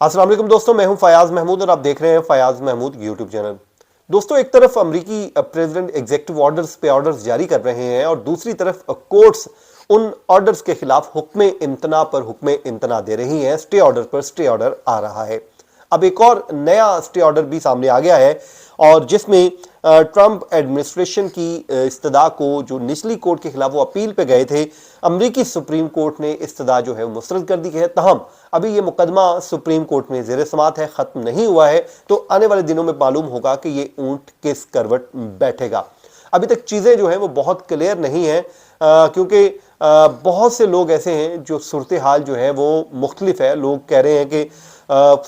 अस्सलाम वालेकुम दोस्तों, मैं हूं फयाज महमूद और आप देख रहे हैं फयाज महमूद यूट्यूब चैनल। दोस्तों, एक तरफ अमेरिकी प्रेसिडेंट एग्जीक्यूटिव ऑर्डर्स पे ऑर्डर्स जारी कर रहे हैं और दूसरी तरफ कोर्ट्स उन ऑर्डर्स के खिलाफ हुक्म इम्तना पर हुक्म इम्तना दे रही हैं। स्टे ऑर्डर पर स्टे ऑर्डर आ रहा है। अब एक और नया स्टे ऑर्डर भी सामने आ गया है और जिसमें ट्रंप एडमिनिस्ट्रेशन की इस्तदा को, जो निचली कोर्ट के खिलाफ वो अपील पे गए थे, अमेरिकी सुप्रीम कोर्ट ने इस्तदा जो है वो मुस्तरद कर दी है। तहम अभी ये मुकदमा सुप्रीम कोर्ट में ज़ेर समात है, ख़त्म नहीं हुआ है, तो आने वाले दिनों में मालूम होगा कि ये ऊंट किस करवट बैठेगा। अभी तक चीज़ें जो हैं वो बहुत क्लियर नहीं हैं, क्योंकि बहुत से लोग ऐसे हैं जो सूरत हाल जो है वो मुख्तलिफ है। लोग कह रहे हैं कि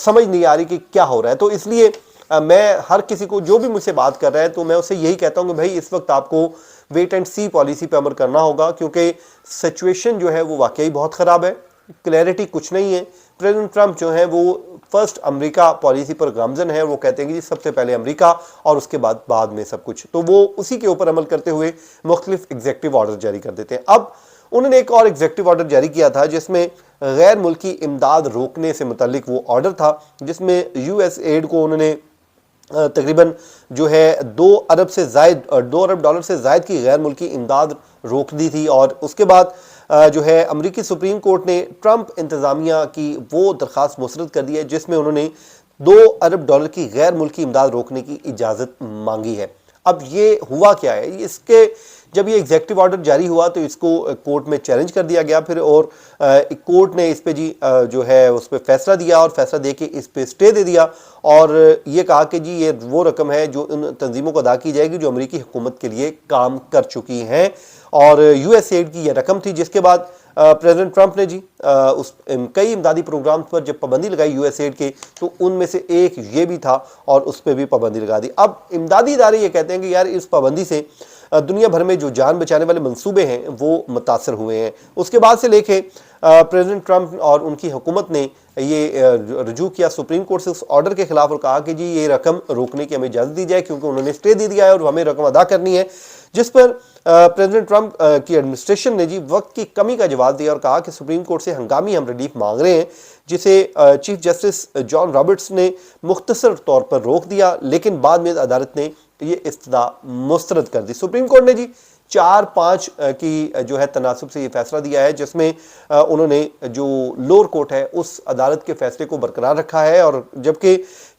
समझ नहीं आ रही कि क्या हो रहा है। तो इसलिए मैं हर किसी को, जो भी मुझसे बात कर रहा है, तो मैं उससे यही कहता हूं कि भाई इस वक्त आपको वेट एंड सी पॉलिसी पे अमल करना होगा, क्योंकि सिचुएशन जो है वो वाकई बहुत ख़राब है। क्लैरिटी कुछ नहीं है। प्रेसिडेंट ट्रंप जो है वो फर्स्ट अमेरिका पॉलिसी पर गामजन है। वो कहते हैं कि जी सबसे पहले अमेरिका और उसके बाद में सब कुछ, तो वो उसी के ऊपर अमल करते हुए मुख्तलिफ एग्जीक्यूटिव ऑर्डर जारी कर देते हैं। अब उन्होंने एक और एग्जीक्यूटिव ऑर्डर जारी किया था जिसमें गैर मुल्की इमदाद रोकने से मुतल्लिक वो ऑर्डर था, जिसमें यूएस एड को उन्होंने तकरीबन जो है 2 अरब डॉलर से ज़ायद की गैर मुल्की इमदाद रोक दी थी। और उसके बाद जो है अमेरिकी सुप्रीम कोर्ट ने ट्रंप इंतज़ामिया की वो दरख्वास्त मुस्तरद कर दी है जिसमें उन्होंने 2 अरब डॉलर की गैर मुल्की इमदाद रोकने की इजाज़त मांगी है। अब ये हुआ क्या है, इसके जब ये एग्जीक्यूटिव ऑर्डर जारी हुआ तो इसको कोर्ट में चैलेंज कर दिया गया फिर, और कोर्ट ने इस पे जो है उस पर फैसला दिया और फैसला दे के इस पे स्टे दे दिया और ये कहा कि जी ये वो रकम है जो उन तंजीमों को अदा की जाएगी जो अमेरिकी हुकूमत के लिए काम कर चुकी हैं। और यूएसएड की ये रकम थी, जिसके बाद प्रेसिडेंट ट्रंप ने जी उस कई इमदादी प्रोग्राम पर जब पाबंदी लगाई यूएसएड के, तो उनमें से एक ये भी था और उस पर भी पाबंदी लगा दी। अब इमदादी इदारे ये कहते हैं कि यार इस पाबंदी से दुनिया भर में जो जान बचाने वाले मंसूबे हैं वो मुतासर हुए हैं। उसके बाद से लेके प्रेसिडेंट ट्रंप और उनकी हुकूमत ने ये रजू किया सुप्रीम कोर्ट से उस ऑर्डर के खिलाफ और कहा कि जी ये रकम रोकने की हमें इजाज़त दी जाए, क्योंकि उन्होंने स्टे दे दिया है और हमें रकम अदा करनी है। जिस पर प्रेसिडेंट ट्रंप की एडमिनिस्ट्रेशन ने जी वक्त की कमी का जवाब दिया और कहा कि सुप्रीम कोर्ट से हंगामी हम रिलीफ मांग रहे हैं, जिसे चीफ जस्टिस जॉन रॉबर्ट्स ने मुख्तसर तौर पर रोक दिया, लेकिन बाद में अदालत ने ये इस्तदा मुस्तरद कर दी। सुप्रीम कोर्ट ने जी 4-5 की जो है तनासब से ये फैसला दिया है, जिसमें उन्होंने जो लोअर कोर्ट है उस अदालत के फैसले को बरकरार रखा है, और जबकि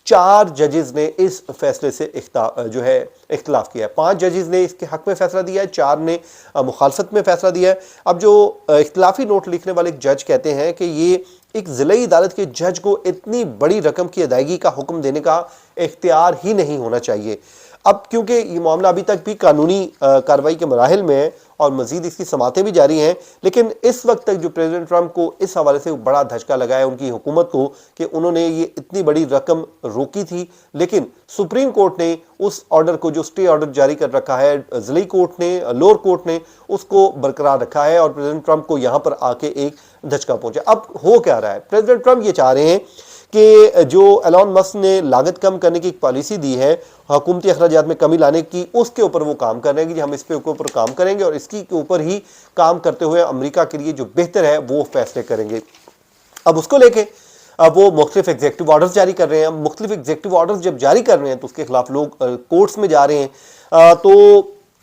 4 जजेस ने इस फैसले से जो है इख्तलाफ किया है। 5 जजेस ने इसके हक में फैसला दिया है, 4 ने मुखालफत में फैसला दिया है। अब जो इख्तलाफी नोट लिखने वाले एक जज कहते हैं कि ये एक ज़िली अदालत के जज को इतनी बड़ी रकम की अदायगी का हुक्म देने का इख्तियार ही नहीं होना चाहिए। अब क्योंकि ये मामला अभी तक भी कानूनी कार्रवाई के मराहिल में है और मजीद इसकी समातें भी जारी हैं, लेकिन इस वक्त तक जो प्रेसिडेंट ट्रंप को इस हवाले से बड़ा धचका लगा है उनकी हुकूमत को कि उन्होंने ये इतनी बड़ी रकम रोकी थी, लेकिन सुप्रीम कोर्ट ने उस ऑर्डर को, जो स्टे ऑर्डर जारी कर रखा है ज़िली कोर्ट ने, लोअर कोर्ट ने, उसको बरकरार रखा है और प्रेसिडेंट ट्रंप को यहाँ पर आके एक धचका पहुंचा। अब हो क्या रहा है, प्रेसिडेंट ट्रंप ये चाह रहे हैं कि जो एलॉन मस्क ने लागत कम करने की एक पॉलिसी दी है, हुकूमती अखराजात में कमी लाने की, उसके ऊपर वो काम कर रहे हैं कि हम इस पे ऊपर काम करेंगे और इसकी के ऊपर ही काम करते हुए अमेरिका के लिए जो बेहतर है वो फैसले करेंगे। अब उसको लेके वो मुख्तलिफ एग्जीक्यूटिव ऑर्डर्स जारी कर रहे हैं। मुख्तलिफ एग्जीक्यूटिव ऑर्डर्स जब जारी कर रहे हैं तो उसके खिलाफ लोग कोर्ट्स में जा रहे हैं। तो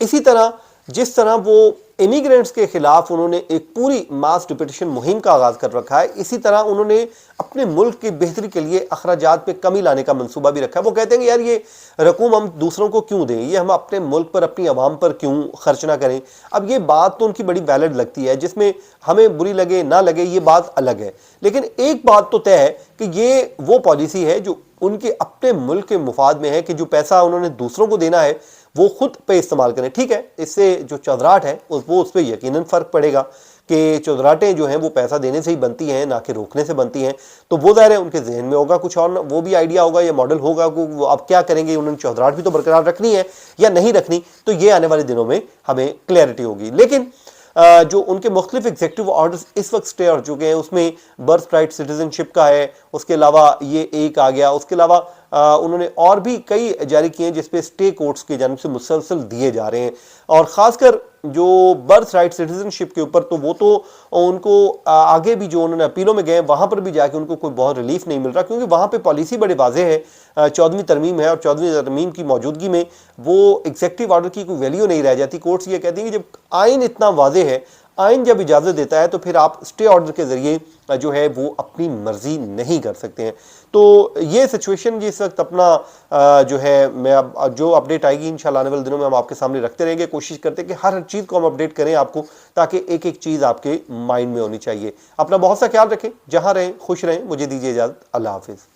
इसी तरह जिस तरह वो इमिग्रेंट्स के खिलाफ उन्होंने एक पूरी मास डिपोटेशन मुहिम का आगाज कर रखा है, इसी तरह उन्होंने अपने मुल्क की बेहतरी के लिए अखराजात पे कमी लाने का मंसूबा भी रखा है। वो कहते हैं कि यार ये रकूम हम दूसरों को क्यों दें, ये हम अपने मुल्क पर, अपनी आवाम पर क्यों खर्च ना करें। अब ये बात तो उनकी बड़ी वैलिड लगती है, जिसमें हमें बुरी लगे ना लगे ये बात अलग है, लेकिन एक बात तो तय है कि ये वो पॉलिसी है जो उनके अपने मुल्क के मुफाद में है कि जो पैसा उन्होंने दूसरों को देना है वो खुद पे इस्तेमाल करें। ठीक है, इससे जो चौधराहट है वो उस पर यकीनन फ़र्क पड़ेगा कि चौधराहटें जो हैं वो पैसा देने से ही बनती हैं, ना कि रोकने से बनती हैं। तो वो ज़ाहिर है उनके जहन में होगा कुछ और, वो भी आइडिया होगा या मॉडल होगा कि वो अब क्या करेंगे, उन्होंने चौधराहट भी तो बरकरार रखनी है या नहीं रखनी। तो ये आने वाले दिनों में हमें क्लैरिटी होगी। लेकिन जो उनके मुख्तलिफ एग्जीक्यूटिव ऑर्डर्स इस वक्त स्टे हो चुके हैं, उसमें बर्थ राइट सिटीजनशिप का है, उसके अलावा ये एक आ गया, उसके अलावा انہوں نے اور بھی کئی جاری کیے ہیں جس پہ سٹے کورٹس کی جانب سے مسلسل دیے جا رہے ہیں، اور خاص کر جو برتھ رائٹ سٹیزن شپ کے اوپر تو وہ تو ان کو آگے بھی جو انہوں نے اپیلوں میں گئے وہاں پر بھی جا کے ان کو کوئی بہت ریلیف نہیں مل رہا، کیونکہ وہاں پہ پالیسی بڑے واضح ہے، 14ویں ترمیم ہے، اور 14ویں ترمیم کی موجودگی میں وہ ایگزیکٹو آرڈر کی کوئی ویلیو نہیں رہ جاتی۔ کورٹس یہ کہتی ہیں کہ جب آئین اتنا واضح ہے، آئین جب اجازت دیتا ہے تو پھر آپ سٹے آرڈر کے ذریعے جو ہے وہ اپنی مرضی نہیں کر سکتے ہیں۔ تو یہ سچویشن جس وقت اپنا جو ہے میں اب جو اپڈیٹ آئے گی انشاءاللہ آنے والے دنوں میں ہم آپ کے سامنے رکھتے رہیں گے، کوشش کرتے ہیں کہ ہر چیز کو ہم اپڈیٹ کریں آپ کو، تاکہ ایک ایک چیز آپ کے مائنڈ میں ہونی چاہیے۔ اپنا بہت سا خیال رکھیں، جہاں رہیں خوش رہیں، مجھے دیجیے اجازت، اللہ حافظ۔